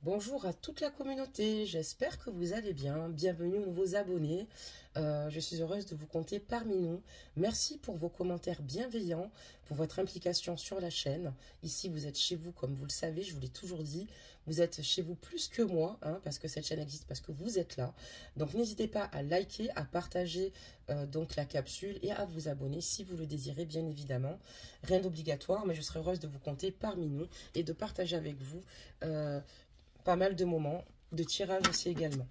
Bonjour à toute la communauté, j'espère que vous allez bien. Bienvenue aux nouveaux abonnés. Je suis heureuse de vous compter parmi nous. Merci pour vos commentaires bienveillants, pour votre implication sur la chaîne. Ici, vous êtes chez vous, comme vous le savez, je vous l'ai toujours dit. Vous êtes chez vous plus que moi, parce que cette chaîne existe, parce que vous êtes là. Donc, n'hésitez pas à liker, à partager donc la capsule et à vous abonner si vous le désirez, bien évidemment. Rien d'obligatoire, mais je serai heureuse de vous compter parmi nous et de partager avec vous pas mal de moments, de tirage aussi également.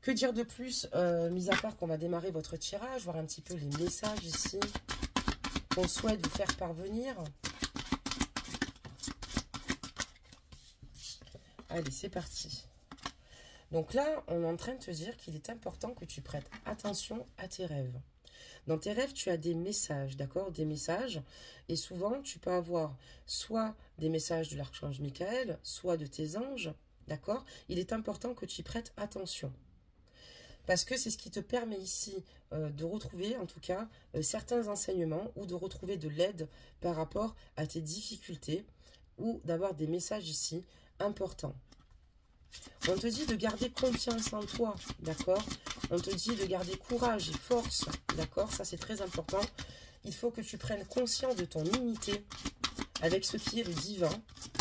Que dire de plus, mis à part qu'on va démarrer votre tirage, voir un petit peu les messages ici qu'on souhaite vous faire parvenir. Allez, c'est parti. Donc là, on est en train de te dire qu'il est important que tu prêtes attention à tes rêves. Dans tes rêves, tu as des messages, d'accord? Des messages. Et souvent, tu peux avoir soit des messages de l'archange Michael, soit de tes anges, d'accord? Il est important que tu y prêtes attention. Parce que c'est ce qui te permet ici de retrouver, en tout cas, certains enseignements ou de retrouver de l'aide par rapport à tes difficultés ou d'avoir des messages ici importants. On te dit de garder confiance en toi, d'accord? On te dit de garder courage et force, d'accord? Ça, c'est très important. Il faut que tu prennes conscience de ton unité avec ce qui est le divin,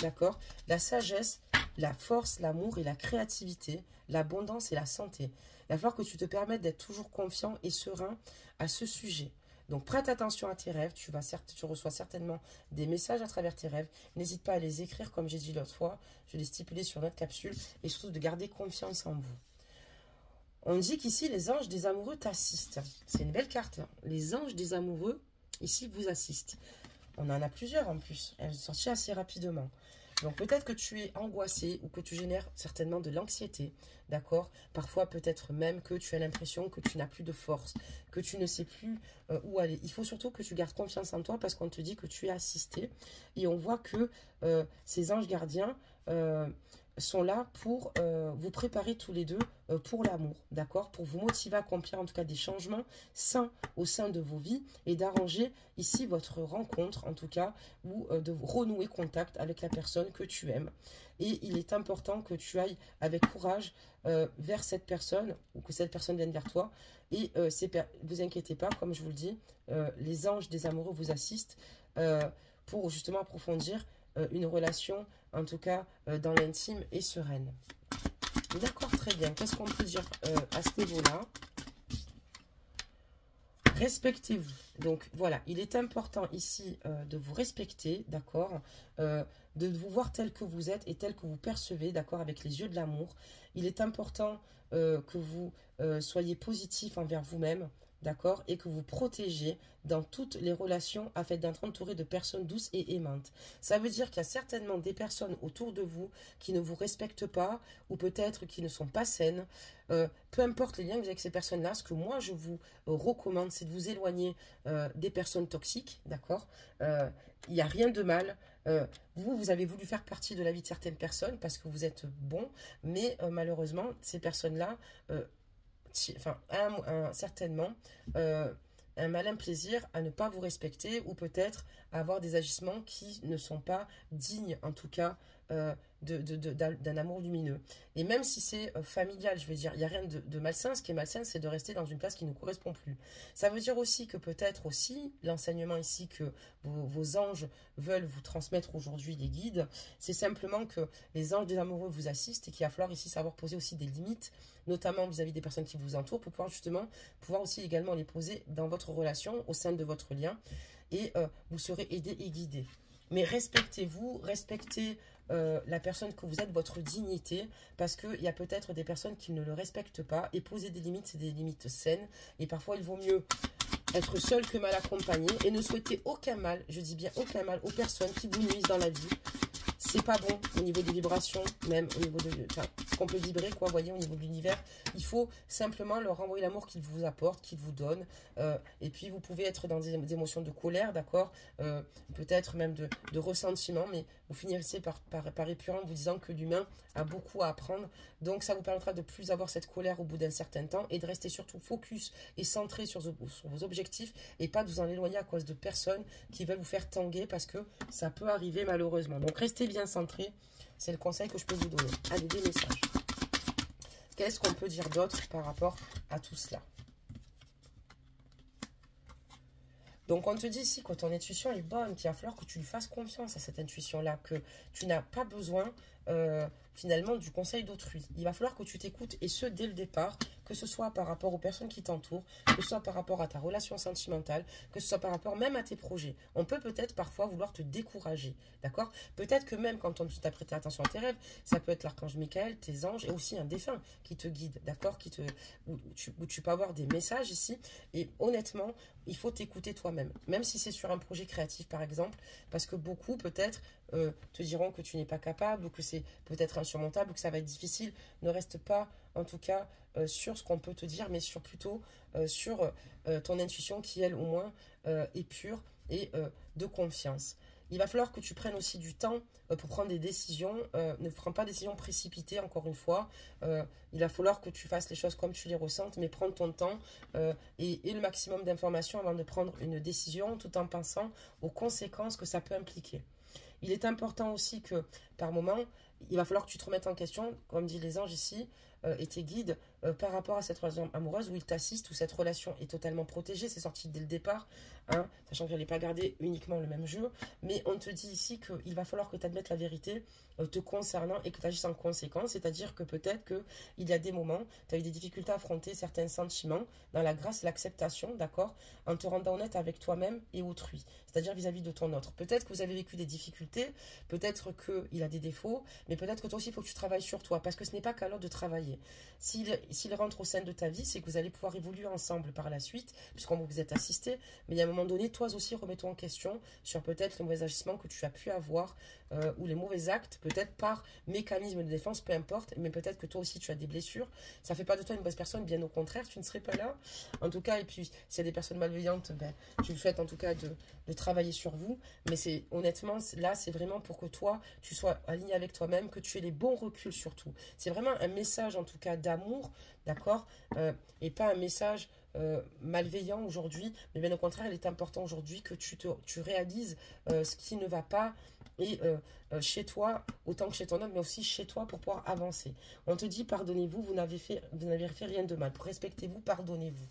d'accord? La sagesse, la force, l'amour et la créativité, l'abondance et la santé. Il va falloir que tu te permettes d'être toujours confiant et serein à ce sujet. Donc, prête attention à tes rêves. Tu reçois certainement des messages à travers tes rêves. N'hésite pas à les écrire, comme j'ai dit l'autre fois. Je l'ai stipulé sur notre capsule. Et surtout, de garder confiance en vous. On dit qu'ici, les anges des amoureux t'assistent. C'est une belle carte. Les anges des amoureux, ici, vous assistent. On en a plusieurs en plus. Elles sont sorties assez rapidement. Donc peut-être que tu es angoissé ou que tu génères certainement de l'anxiété, d'accord? Parfois peut-être même que tu as l'impression que tu n'as plus de force, que tu ne sais plus où aller. Il faut surtout que tu gardes confiance en toi parce qu'on te dit que tu es assisté. Et on voit que ces anges gardiens sont là pour vous préparer tous les deux pour l'amour, d'accord? Pour vous motiver à accomplir en tout cas des changements sains au sein de vos vies et d'arranger ici votre rencontre en tout cas ou de renouer contact avec la personne que tu aimes. Et il est important que tu ailles avec courage vers cette personne ou que cette personne vienne vers toi. Et vous inquiétez pas, comme je vous le dis, les anges des amoureux vous assistent pour justement approfondir une relation, en tout cas dans l'intime et sereine. D'accord, très bien. Qu'est-ce qu'on peut dire à ce niveau-là? Respectez-vous. Donc voilà, il est important ici de vous respecter, d'accord, de vous voir tel que vous êtes et tel que vous percevez, d'accord, avec les yeux de l'amour. Il est important que vous soyez positif envers vous-même, d'accord, et que vous protégez dans toutes les relations afin d'être entouré de personnes douces et aimantes. Ça veut dire qu'il y a certainement des personnes autour de vous qui ne vous respectent pas ou peut-être qui ne sont pas saines. Peu importe les liens que vous avez avec ces personnes-là, ce que moi je vous recommande, c'est de vous éloigner des personnes toxiques, d'accord? Il n'y a rien de mal. Vous avez voulu faire partie de la vie de certaines personnes parce que vous êtes bon, mais malheureusement, ces personnes-là certainement un malin plaisir à ne pas vous respecter ou peut-être avoir des agissements qui ne sont pas dignes, en tout cas, d'un amour lumineux. Et même si c'est familial, je veux dire, il n'y a rien de malsain. Ce qui est malsain, c'est de rester dans une place qui ne correspond plus. Ça veut dire aussi que peut-être aussi, l'enseignement ici que vos anges veulent vous transmettre aujourd'hui, les guides, c'est simplement que les anges des amoureux vous assistent et qu'il va falloir ici savoir poser aussi des limites, notamment vis-à-vis des personnes qui vous entourent, pour pouvoir justement, aussi également les poser dans votre relation, au sein de votre lien, et vous serez aidé et guidé. Mais respectez-vous, respectez la personne que vous êtes, votre dignité, parce qu'il y a peut-être des personnes qui ne le respectent pas, et poser des limites, c'est des limites saines, et parfois il vaut mieux être seul que mal accompagné, et ne souhaiter aucun mal, je dis bien aucun mal, aux personnes qui vous nuisent dans la vie. C'est pas bon au niveau des vibrations, même au niveau de... Enfin, ce qu'on peut vibrer, quoi, vous voyez, au niveau de l'univers. Il faut simplement leur renvoyer l'amour qu'ils vous apportent, qu'ils vous donnent. Et puis, vous pouvez être dans des émotions de colère, d'accord, peut-être même de ressentiment, mais vous finirez par épurer en vous disant que l'humain a beaucoup à apprendre. Donc, ça vous permettra de plus avoir cette colère au bout d'un certain temps et de rester surtout focus et centré sur vos objectifs et pas de vous en éloigner à cause de personnes qui veulent vous faire tanguer parce que ça peut arriver malheureusement. Donc, restez bien centré C'est le conseil que je peux vous donner. Allez, des messages. Qu'est-ce qu'on peut dire d'autre par rapport à tout cela? Donc, on te dit ici que ton intuition est bonne, qu'il va falloir que tu lui fasses confiance à cette intuition-là, que tu n'as pas besoin, finalement, du conseil d'autrui. Il va falloir que tu t'écoutes, et ce, dès le départ, que ce soit par rapport aux personnes qui t'entourent, que ce soit par rapport à ta relation sentimentale, que ce soit par rapport même à tes projets. On peut peut-être parfois vouloir te décourager, d'accord? Peut-être que même quand tu t'as prêté attention à tes rêves, ça peut être l'archange Michael, tes anges, et aussi un défunt qui te guide, d'accord? Où tu peux avoir des messages ici, et honnêtement, il faut t'écouter toi-même, même si c'est sur un projet créatif par exemple, parce que beaucoup peut-être te diront que tu n'es pas capable, ou que c'est peut-être insurmontable, ou que ça va être difficile. Ne reste pas en tout cas sur ce qu'on peut te dire, mais plutôt sur ton intuition qui elle au moins est pure et de confiance. Il va falloir que tu prennes aussi du temps pour prendre des décisions. Ne prends pas des décisions précipitées, encore une fois. Il va falloir que tu fasses les choses comme tu les ressentes, mais prends ton temps et le maximum d'informations avant de prendre une décision, tout en pensant aux conséquences que ça peut impliquer. Il est important aussi que, par moment, il va falloir que tu te remettes en question, comme disent les anges ici, et tes guides, par rapport à cette relation amoureuse où ils t'assistent, où cette relation est totalement protégée, c'est sorti dès le départ, hein, sachant qu'elle n'est pas gardée uniquement le même jeu, mais on te dit ici qu'il va falloir que tu admettes la vérité te concernant et que tu agisses en conséquence, c'est-à-dire que peut-être qu'il y a des moments, tu as eu des difficultés à affronter certains sentiments dans la grâce et l'acceptation, d'accord, en te rendant honnête avec toi-même et autrui, c'est-à-dire vis-à-vis de ton autre. Peut-être que vous avez vécu des difficultés, peut-être qu'il a des défauts, mais peut-être que toi aussi il faut que tu travailles sur toi, parce que ce n'est pas qu'à l'autre de travailler. S'il rentre au sein de ta vie, c'est que vous allez pouvoir évoluer ensemble par la suite, puisqu'on vous êtes assisté, mais il y a un moment donné, toi aussi remets-toi en question sur peut-être les mauvais agissements que tu as pu avoir, ou les mauvais actes, peut-être par mécanisme de défense, peu importe, mais peut-être que toi aussi tu as des blessures. Ça ne fait pas de toi une mauvaise personne, bien au contraire, tu ne serais pas là. En tout cas, et puis s'il y a des personnes malveillantes, ben, je vous souhaite en tout cas de travailler sur vous, mais c'est honnêtement, là c'est vraiment pour que toi, tu sois aligné avec toi-même, que tu aies les bons reculs surtout. C'est vraiment un message en tout cas d'amour, d'accord, et pas un message malveillant aujourd'hui, mais bien au contraire, il est important aujourd'hui que tu réalises ce qui ne va pas, et chez toi, autant que chez ton homme, mais aussi chez toi pour pouvoir avancer. On te dit, pardonnez-vous, vous n'avez fait rien de mal. Respectez-vous, pardonnez-vous.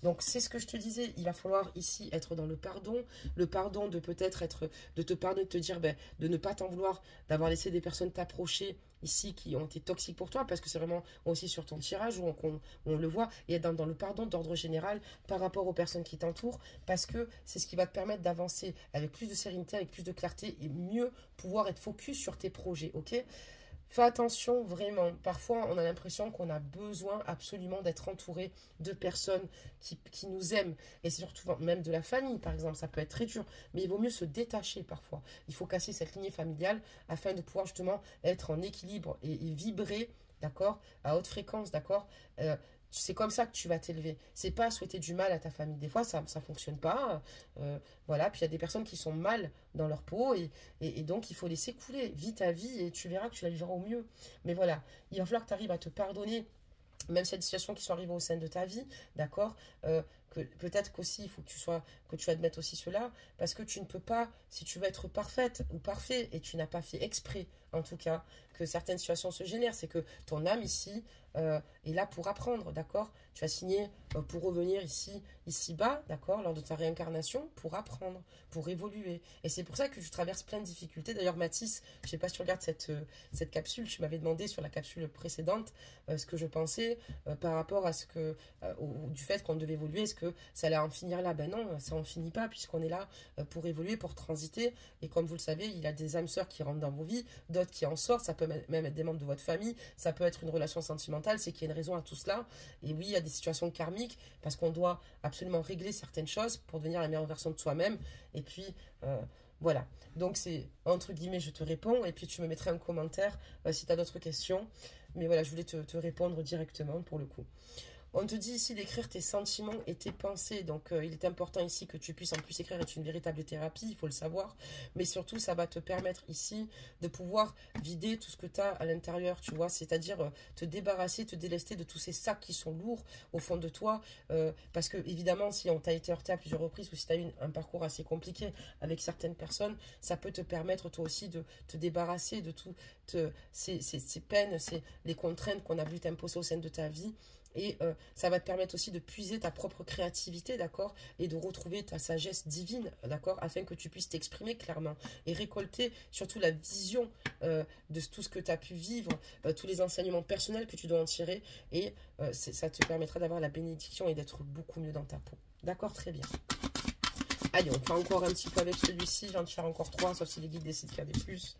Donc, c'est ce que je te disais, il va falloir ici être dans le pardon de peut-être être, de te pardonner, de te dire, ben, de ne pas t'en vouloir, d'avoir laissé des personnes t'approcher ici qui ont été toxiques pour toi, parce que c'est vraiment aussi sur ton tirage où on le voit, et être dans le pardon d'ordre général par rapport aux personnes qui t'entourent, parce que c'est ce qui va te permettre d'avancer avec plus de sérénité, avec plus de clarté, et mieux pouvoir être focus sur tes projets, ok ? Fais attention, vraiment. Parfois, on a l'impression qu'on a besoin absolument d'être entouré de personnes qui nous aiment. Et c'est surtout même de la famille, par exemple. Ça peut être très dur. Mais il vaut mieux se détacher parfois. Il faut casser cette lignée familiale afin de pouvoir justement être en équilibre et vibrer, d'accord, à haute fréquence, d'accord. C'est comme ça que tu vas t'élever. C'est pas souhaiter du mal à ta famille. Des fois, ça fonctionne pas. Voilà. Puis il y a des personnes qui sont mal dans leur peau et donc il faut laisser couler. Vis ta vie et tu verras que tu la vivras au mieux. Mais voilà, il va falloir que tu arrives à te pardonner, même s'il y a des situations qui sont arrivées au sein de ta vie, d'accord, que peut-être qu'aussi il faut que tu admettes aussi cela, parce que tu ne peux pas, si tu veux être parfaite ou parfait, et tu n'as pas fait exprès, en tout cas, que certaines situations se génèrent, c'est que ton âme ici est là pour apprendre, d'accord. Tu as signé pour revenir ici-bas, d'accord, lors de ta réincarnation, pour apprendre, pour évoluer. Et c'est pour ça que tu traverses plein de difficultés. D'ailleurs, Mathis, je ne sais pas si tu regardes cette capsule, tu m'avais demandé sur la capsule précédente ce que je pensais par rapport à du fait qu'on devait évoluer. Est-ce que ça allait en finir là? Ben non, ça en finit pas, puisqu'on est là pour évoluer, pour transiter. Et comme vous le savez, il y a des âmes sœurs qui rentrent dans vos vies, d'autres qui en sortent. Ça peut même être des membres de votre famille, ça peut être une relation sentimentale. C'est qu'il y a une raison à tout cela. Et oui, il y a des situations karmiques, parce qu'on doit absolument régler certaines choses pour devenir la meilleure version de soi-même. Et puis voilà, donc c'est entre guillemets je te réponds, et puis tu me mettrais un commentaire si tu as d'autres questions, mais voilà, je voulais te répondre directement pour le coup. On te dit ici d'écrire tes sentiments et tes pensées. Donc, il est important ici que tu puisses en plus écrire. C'est une véritable thérapie, il faut le savoir. Mais surtout, ça va te permettre ici de pouvoir vider tout ce que tu as à l'intérieur, tu vois. C'est-à-dire te débarrasser, te délester de tous ces sacs qui sont lourds au fond de toi. Parce que, évidemment, si on t'a été heurté à plusieurs reprises ou si tu as eu un parcours assez compliqué avec certaines personnes, ça peut te permettre toi aussi de te débarrasser de toutes ces peines, les contraintes qu'on a voulu t'imposer au sein de ta vie. Et ça va te permettre aussi de puiser ta propre créativité, d'accord, et de retrouver ta sagesse divine, d'accord, afin que tu puisses t'exprimer clairement et récolter surtout la vision de tout ce que tu as pu vivre, tous les enseignements personnels que tu dois en tirer, et ça te permettra d'avoir la bénédiction et d'être beaucoup mieux dans ta peau. D'accord, très bien. Allez, on fait encore un petit peu avec celui-ci, j'en tire encore 3, sauf si les guides décident qu'il y a des plus.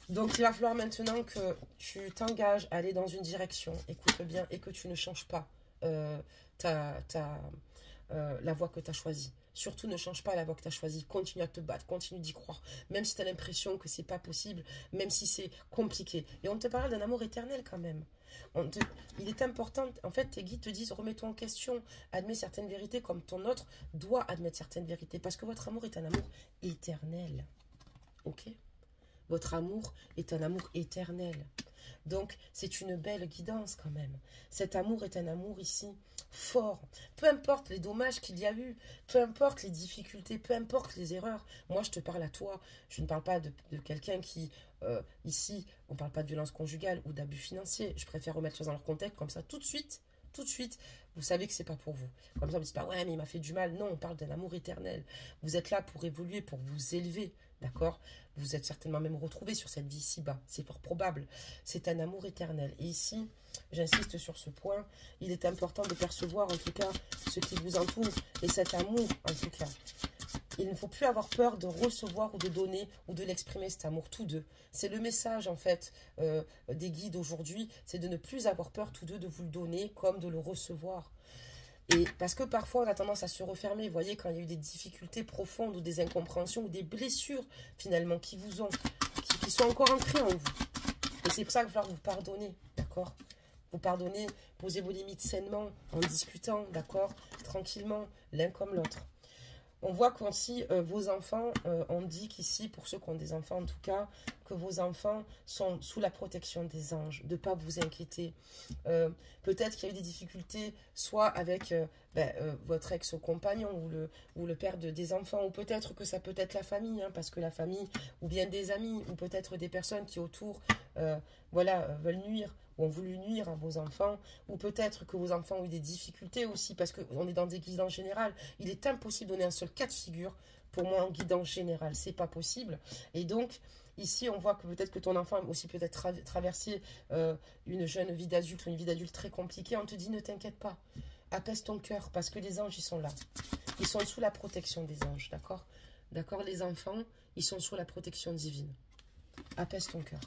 Donc, il va falloir maintenant que tu t'engages à aller dans une direction, écoute bien, et que tu ne changes pas la voie que tu as choisie. Surtout, ne change pas la voie que tu as choisie. Continue à te battre, continue d'y croire. Même si tu as l'impression que c'est pas possible, même si c'est compliqué. Et on te parle d'un amour éternel quand même. Il est important, en fait, tes guides te disent, remets-toi en question, admets certaines vérités comme ton autre doit admettre certaines vérités. Parce que votre amour est un amour éternel. Ok ? Votre amour est un amour éternel. Donc, c'est une belle guidance quand même. Cet amour est un amour ici fort. Peu importe les dommages qu'il y a eu, peu importe les difficultés, peu importe les erreurs. Moi, je te parle à toi. Je ne parle pas de quelqu'un qui, ici, on ne parle pas de violence conjugale ou d'abus financiers. Je préfère remettre les choses dans leur contexte comme ça tout de suite, vous savez que c'est pas pour vous. Comme ça, vous ne dites pas, ouais, mais il m'a fait du mal. Non, on parle d'un amour éternel. Vous êtes là pour évoluer, pour vous élever, d'accord? Vous êtes certainement même retrouvés sur cette vie ici-bas. C'est fort probable. C'est un amour éternel. Et ici, j'insiste sur ce point, il est important de percevoir, en tout cas, ce qui vous entoure. Et cet amour, en tout cas. Il ne faut plus avoir peur de recevoir ou de donner ou de l'exprimer, cet amour, tous deux. C'est le message, en fait, des guides aujourd'hui, c'est de ne plus avoir peur, tous deux, de vous le donner comme de le recevoir. Et parce que parfois, on a tendance à se refermer. Vous voyez, quand il y a eu des difficultés profondes ou des incompréhensions ou des blessures, finalement, qui sont encore ancrées en vous. Et c'est pour ça qu'il va falloir vous pardonner, d'accord? Vous pardonnez, posez vos limites sainement, en discutant, d'accord? Tranquillement, l'un comme l'autre. On voit qu'aussi vos enfants, on dit qu'ici, pour ceux qui ont des enfants en tout cas, que vos enfants sont sous la protection des anges, de ne pas vous inquiéter. Peut-être qu'il y a eu des difficultés, soit avec votre ex-compagnon ou le père des enfants, ou peut-être que ça peut être la famille, hein, parce que la famille, ou bien des amis, ou peut-être des personnes qui autour veulent nuire, ou ont voulu nuire à vos enfants, ou peut-être que vos enfants ont eu des difficultés aussi, parce qu'on est dans des guidances générales. Il est impossible de donner un seul cas de figure, pour moi, en guidance générale. C'est pas possible. Et donc, ici, on voit que peut-être que ton enfant a aussi peut-être traversé une jeune vie d'adulte ou une vie d'adulte très compliquée. On te dit, ne t'inquiète pas. Apaise ton cœur, parce que les anges, ils sont là. Ils sont sous la protection des anges, d'accord? D'accord, les enfants, ils sont sous la protection divine. Apaise ton cœur.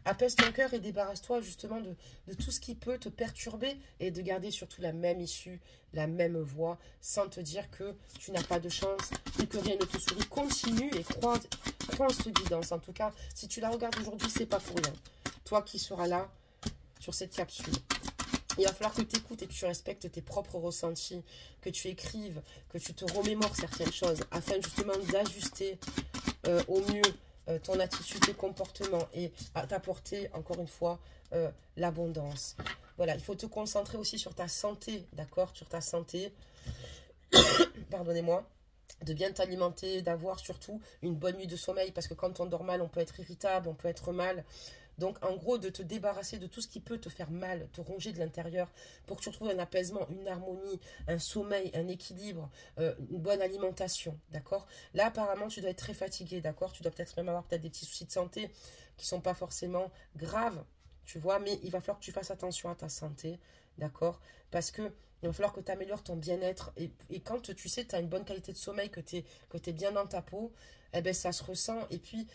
Apaise ton cœur et débarrasse-toi justement de tout ce qui peut te perturber et de garder surtout la même issue, la même voie, sans te dire que tu n'as pas de chance et que rien ne te sourit. Continue et crois en cette guidance. En tout cas, si tu la regardes aujourd'hui, c'est pas pour rien. Toi qui seras là sur cette capsule. Il va falloir que tu écoutes et que tu respectes tes propres ressentis, que tu écrives, que tu te remémores certaines choses afin justement d'ajuster au mieux ton attitude, tes comportements et à t'apporter, encore une fois, l'abondance. Voilà, il faut te concentrer aussi sur ta santé, d'accord? Sur ta santé, pardonnez-moi, de bien t'alimenter, d'avoir surtout une bonne nuit de sommeil, parce que quand on dort mal, on peut être irritable, on peut être mal. Donc, en gros, de te débarrasser de tout ce qui peut te faire mal, te ronger de l'intérieur, pour que tu retrouves un apaisement, une harmonie, un sommeil, un équilibre, une bonne alimentation, d'accord? Là, apparemment, tu dois être très fatigué, d'accord? Tu dois peut-être même avoir des petits soucis de santé qui ne sont pas forcément graves, tu vois, mais il va falloir que tu fasses attention à ta santé, d'accord? Parce que il va falloir que tu améliores ton bien-être. Et quand tu sais que tu as une bonne qualité de sommeil, que tu es bien dans ta peau, eh ben, ça se ressent. Et puis,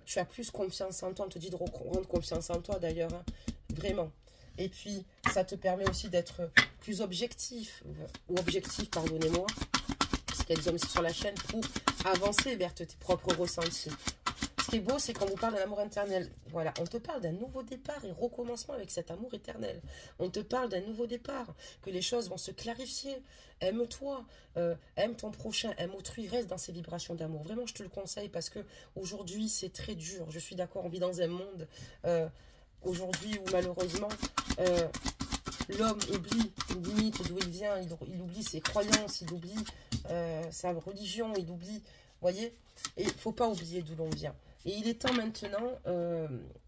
tu as plus confiance en toi. On te dit de rendre confiance en toi, d'ailleurs. Hein, vraiment. Et puis, ça te permet aussi d'être plus objectif. Ou objectif, pardonnez-moi. Parce qu'il y a des hommes sur la chaîne pour avancer vers tes propres ressentis. ce qui est beau, c'est quand on parle d'un amour éternel. Voilà, on te parle d'un nouveau départ et recommencement avec cet amour éternel. On te parle d'un nouveau départ, que les choses vont se clarifier. Aime-toi, aime ton prochain, aime autrui, reste dans ces vibrations d'amour. Vraiment, je te le conseille parce que aujourd'hui, c'est très dur. Je suis d'accord, on vit dans un monde aujourd'hui où malheureusement, l'homme oublie limite d'où il vient, il oublie ses croyances, il oublie sa religion, il oublie, voyez, et il ne faut pas oublier d'où l'on vient. Et il est temps maintenant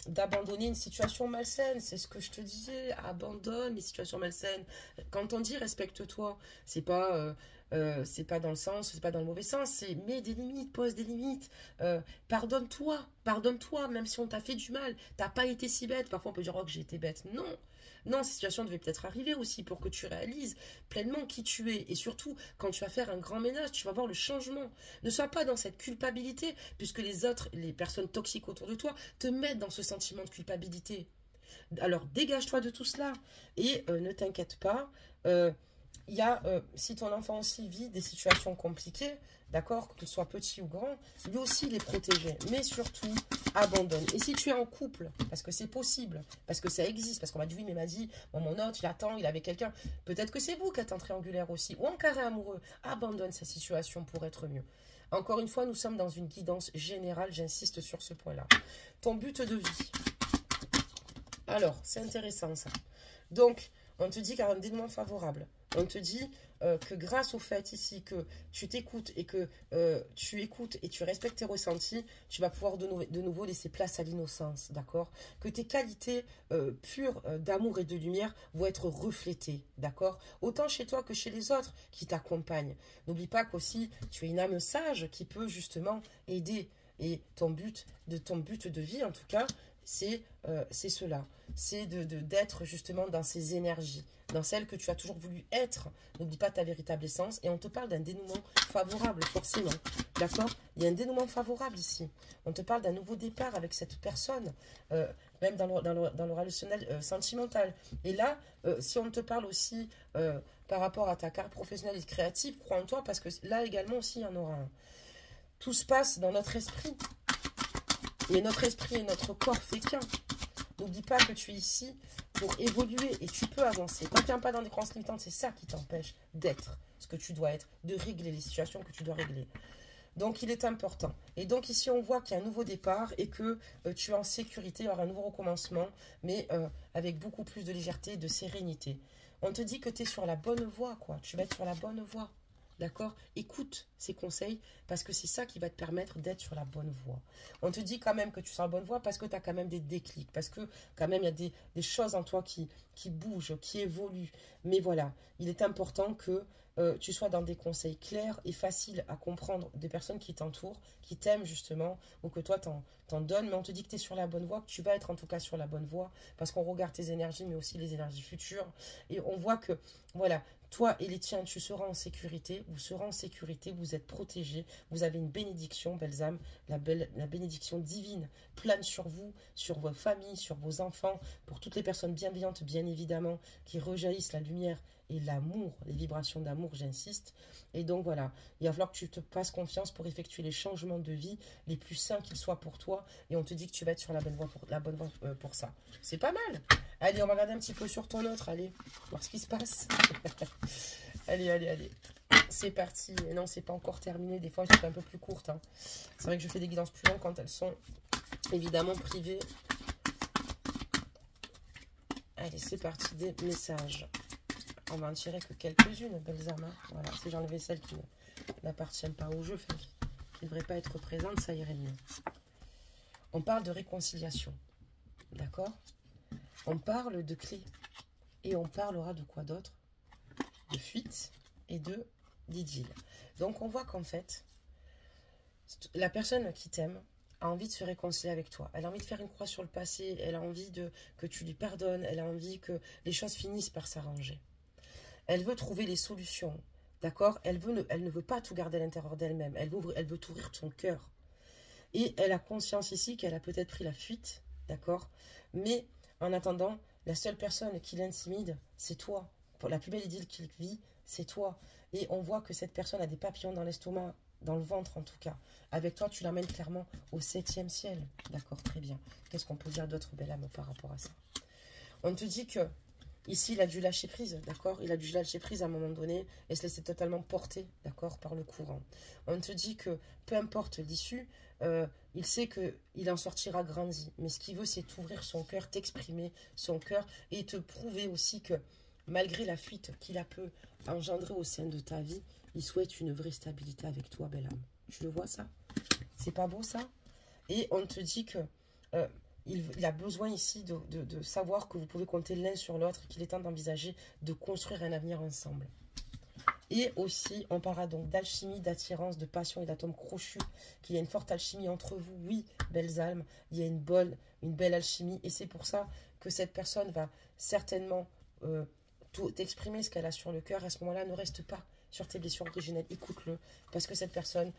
d'abandonner une situation malsaine. C'est ce que je te disais, abandonne les situations malsaines. Quand on dit respecte-toi, c'est pas dans le sens, c'est pas dans le mauvais sens, c'est mets des limites, pose des limites, pardonne-toi, même si on t'a fait du mal, t'as pas été si bête. Parfois on peut dire oh que j'ai été bête. Non, non, ces situations devaient peut-être arriver aussi pour que tu réalises pleinement qui tu es. Et surtout, quand tu vas faire un grand ménage, tu vas voir le changement. Ne sois pas dans cette culpabilité, puisque les autres, les personnes toxiques autour de toi, te mettent dans ce sentiment de culpabilité. Alors dégage-toi de tout cela et ne t'inquiète pas. Si ton enfant aussi vit des situations compliquées, d'accord, qu'il soit petit ou grand, lui aussi il est protégé. Mais surtout, abandonne. Et si tu es en couple, parce que c'est possible, parce que ça existe, parce qu'on m'a dit oui, mais m'a dit, bon, mon autre, il attend, il avait quelqu'un. Peut-être que c'est vous qui êtes en triangulaire aussi, ou en carré amoureux. Abandonne cette situation pour être mieux. Encore une fois, nous sommes dans une guidance générale, j'insiste sur ce point-là. Ton but de vie. Alors, c'est intéressant ça. Donc, on te dit qu'il y a un dénouement favorable. On te dit que grâce au fait ici que tu t'écoutes et que tu écoutes et tu respectes tes ressentis, tu vas pouvoir de nouveau laisser place à l'innocence, d'accord? Que tes qualités pures d'amour et de lumière vont être reflétées, d'accord? Autant chez toi que chez les autres qui t'accompagnent. N'oublie pas qu'aussi tu es une âme sage qui peut justement aider. Et ton but de vie, en tout cas, c'est cela. C'est d'être justement dans ces énergies, dans celles que tu as toujours voulu être. N'oublie pas ta véritable essence. Et on te parle d'un dénouement favorable, forcément. D'accord? Il y a un dénouement favorable ici. On te parle d'un nouveau départ avec cette personne, même dans le relationnel sentimental. Et là, si on te parle aussi par rapport à ta carrière professionnelle et créative, crois en toi, parce que là également aussi, il y en aura un. Tout se passe dans notre esprit. Mais notre esprit et notre corps fait qu'un. N'oublie pas que tu es ici pour évoluer et tu peux avancer. Quand tu n'es pas dans des croyances limitantes, c'est ça qui t'empêche d'être ce que tu dois être, de régler les situations que tu dois régler. Donc, il est important. Et donc, ici, on voit qu'il y a un nouveau départ et que tu es en sécurité, il y aura un nouveau recommencement, mais avec beaucoup plus de légèreté et de sérénité. On te dit que tu es sur la bonne voie, quoi. Tu vas être sur la bonne voie. D'accord? Écoute ces conseils parce que c'est ça qui va te permettre d'être sur la bonne voie. On te dit quand même que tu es sur la bonne voie parce que tu as quand même des déclics, parce que quand même il y a des choses en toi qui bougent, qui évoluent. Mais voilà, il est important que tu sois dans des conseils clairs et faciles à comprendre des personnes qui t'entourent, qui t'aiment justement, ou que toi t'en donnes. Mais on te dit que tu es sur la bonne voie, que tu vas être en tout cas sur la bonne voie parce qu'on regarde tes énergies, mais aussi les énergies futures. Et on voit que, voilà, toi et les tiens, tu seras en sécurité, vous serez en sécurité, vous êtes protégés, vous avez une bénédiction, belles âmes, la bénédiction divine plane sur vous, sur vos familles, sur vos enfants, pour toutes les personnes bienveillantes, bien évidemment, qui rejaillissent la lumière et l'amour, les vibrations d'amour, j'insiste. Et donc voilà, il va falloir que tu te passes confiance pour effectuer les changements de vie les plus sains qu'ils soient pour toi. Et on te dit que tu vas être sur la bonne voie pour ça. C'est pas mal. Allez, on va regarder un petit peu sur ton autre, allez, voir ce qui se passe. Allez. C'est parti. Et non, c'est pas encore terminé. Des fois, je fais un peu plus courte. Hein. C'est vrai que je fais des guidances plus longues quand elles sont évidemment privées. Allez, c'est parti, des messages. On va en tirer que quelques-unes, belles âmes. Hein. Voilà, si j'enlevais celles qui n'appartiennent pas au jeu, qui ne devraient pas être présentes, ça irait mieux. On parle de réconciliation. D'accord? On parle de clés. Et on parlera de quoi d'autre? De fuite et d'idylle. Donc on voit qu'en fait, la personne qui t'aime a envie de se réconcilier avec toi. Elle a envie de faire une croix sur le passé. Elle a envie que tu lui pardonnes. Elle a envie que les choses finissent par s'arranger. Elle veut trouver les solutions. D'accord? Elle ne veut pas tout garder à l'intérieur d'elle-même. Elle veut t'ouvrir son cœur. Et elle a conscience ici qu'elle a peut-être pris la fuite. D'accord? Mais en attendant, la seule personne qui l'intimide, c'est toi. Pour la plus belle idylle qu'il vit, c'est toi. Et on voit que cette personne a des papillons dans l'estomac dans le ventre en tout cas. Avec toi, tu l'emmènes clairement au 7e ciel. D'accord, très bien. Qu'est-ce qu'on peut dire d'autre, belle âme, par rapport à ça? On te dit que ici, il a dû lâcher prise, d'accord? Il a dû lâcher prise à un moment donné et se laisser totalement porter, d'accord, par le courant. On te dit que peu importe l'issue, il sait qu'il en sortira grandi. Mais ce qu'il veut, c'est t'ouvrir son cœur, t'exprimer son cœur et te prouver aussi que malgré la fuite qu'il a pu engendrer au sein de ta vie, il souhaite une vraie stabilité avec toi, belle âme. Tu le vois, ça? C'est pas beau, ça? Et on te dit que il a besoin ici de savoir que vous pouvez compter l'un sur l'autre et qu'il est temps d'envisager de construire un avenir ensemble. Et aussi, on parlera donc d'alchimie, d'attirance, de passion et d'atomes crochus, qu'il y a une forte alchimie entre vous. Oui, belles âmes, il y a une belle alchimie. Et c'est pour ça que cette personne va certainement tout exprimer ce qu'elle a sur le cœur. À ce moment-là, ne reste pas sur tes blessures originelles, écoute-le, parce que cette personne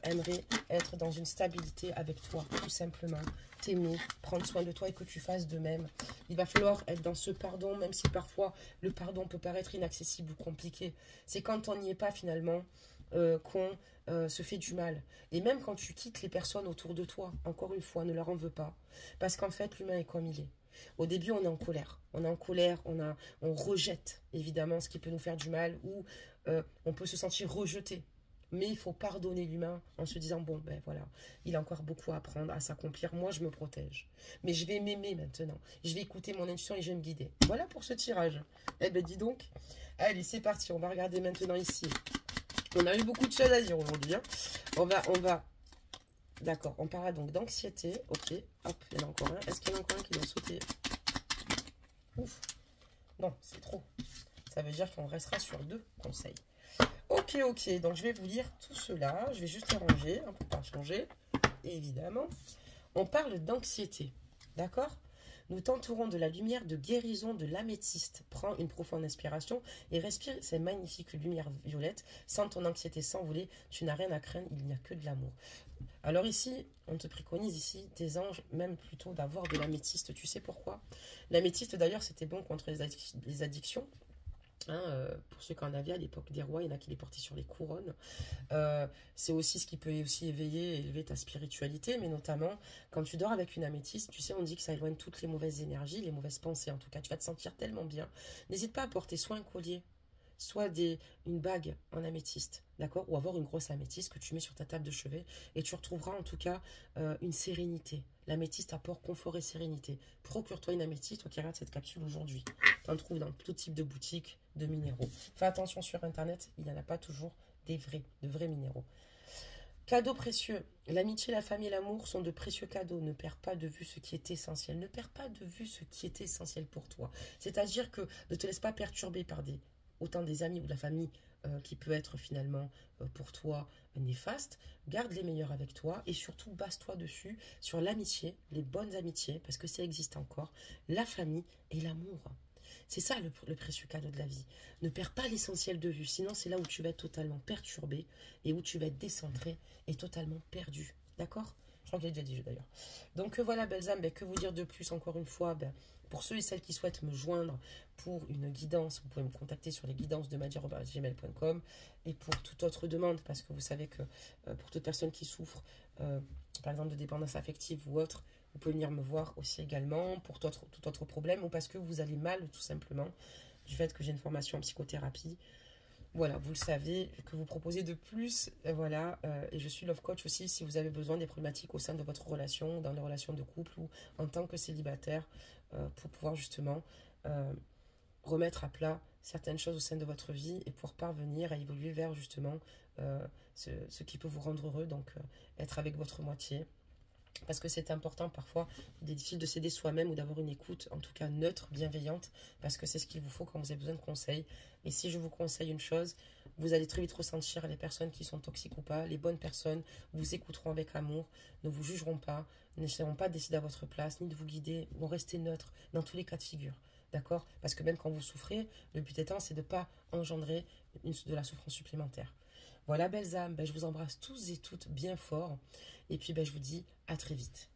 aimerait être dans une stabilité avec toi, tout simplement, t'aimer, prendre soin de toi et que tu fasses de même. Il va falloir être dans ce pardon, même si parfois le pardon peut paraître inaccessible ou compliqué. C'est quand on n'y est pas finalement qu'on se fait du mal. Et même quand tu quittes les personnes autour de toi, encore une fois, ne leur en veux pas, parce qu'en fait, l'humain est comme il est. Au début, on est en colère. On est en colère, on rejette évidemment ce qui peut nous faire du mal ou on peut se sentir rejeté. Mais il faut pardonner l'humain en se disant, bon, ben voilà, il a encore beaucoup à apprendre, à s'accomplir. Moi, je me protège. Mais je vais m'aimer maintenant. Je vais écouter mon intuition et je vais me guider. Voilà pour ce tirage. Eh ben, dis donc. Allez, c'est parti. On va regarder maintenant ici. On a eu beaucoup de choses à dire aujourd'hui. Hein. On va... D'accord, on parlera donc d'anxiété. Ok, hop, il y en a encore un. Est-ce qu'il y en a encore un qui doit sauter? Ouf. Non, c'est trop. Ça veut dire qu'on restera sur 2 conseils. Ok, ok. Donc, je vais vous lire tout cela. Je vais juste les ranger, hein, pour ne pas changer. Évidemment. On parle d'anxiété. D'accord? Nous t'entourons de la lumière de guérison de l'améthyste. Prends une profonde inspiration et respire cette magnifique lumière violette. Sans ton anxiété s'envoler, tu n'as rien à craindre, il n'y a que de l'amour. Alors ici, on te préconise ici, tes anges, même plutôt d'avoir de l'améthyste. Tu sais pourquoi? L'améthyste d'ailleurs, c'était bon contre les addictions. Hein, pour ceux qui en avaient à l'époque des rois, il y en a qui les portaient sur les couronnes. C'est aussi ce qui peut aussi éveiller et élever ta spiritualité, mais notamment quand tu dors avec une améthyste, tu sais, on dit que ça éloigne toutes les mauvaises énergies, les mauvaises pensées en tout cas. Tu vas te sentir tellement bien. N'hésite pas à porter soit un collier, soit une bague en améthyste, d'accord? Ou avoir une grosse améthyste que tu mets sur ta table de chevet et tu retrouveras en tout cas une sérénité. L'améthyste apporte confort et sérénité. Procure-toi une améthyste, toi qui regardes cette capsule aujourd'hui. Tu en trouves dans tout type de boutiques de minéraux. Fais attention sur Internet, il n'y en a pas toujours de vrais minéraux. Cadeaux précieux. L'amitié, la famille et l'amour sont de précieux cadeaux. Ne perds pas de vue ce qui est essentiel. Ne perds pas de vue ce qui est essentiel pour toi. C'est-à-dire que ne te laisse pas perturber par autant des amis ou de la famille qui peut être finalement pour toi néfaste. Garde les meilleurs avec toi et surtout base-toi dessus sur l'amitié, les bonnes amitiés, parce que ça existe encore, la famille et l'amour. C'est ça le précieux cadeau de la vie. Ne perds pas l'essentiel de vue, sinon c'est là où tu vas être totalement perturbé et où tu vas être décentré et totalement perdu. D'accord? Je crois que j'ai déjà dit d'ailleurs. Donc voilà, belles âmes, que vous dire de plus encore une fois? Pour ceux et celles qui souhaitent me joindre pour une guidance, vous pouvez me contacter sur les guidances de madia@gmail.com. Et pour toute autre demande, parce que vous savez que pour toute personne qui souffre, par exemple de dépendance affective ou autre, vous pouvez venir me voir aussi également pour tout autre problème ou parce que vous allez mal tout simplement du fait que j'ai une formation en psychothérapie. Voilà, vous le savez, que vous proposez de plus, voilà, et je suis love coach aussi si vous avez besoin des problématiques au sein de votre relation, dans les relations de couple ou en tant que célibataire, pour pouvoir justement remettre à plat certaines choses au sein de votre vie et pour parvenir à évoluer vers justement ce qui peut vous rendre heureux, donc être avec votre moitié. Parce que c'est important parfois, il est difficile de s'aider soi-même ou d'avoir une écoute, en tout cas neutre, bienveillante, parce que c'est ce qu'il vous faut quand vous avez besoin de conseils. Et si je vous conseille une chose, vous allez très vite ressentir les personnes qui sont toxiques ou pas. Les bonnes personnes vous écouteront avec amour, ne vous jugeront pas, n'essaieront pas de décider à votre place, ni de vous guider, vont rester neutres dans tous les cas de figure. D'accord? Parce que même quand vous souffrez, le but étant, c'est de ne pas engendrer de la souffrance supplémentaire. Voilà, belles âmes, je vous embrasse tous et toutes bien fort. Et puis, je vous dis à très vite.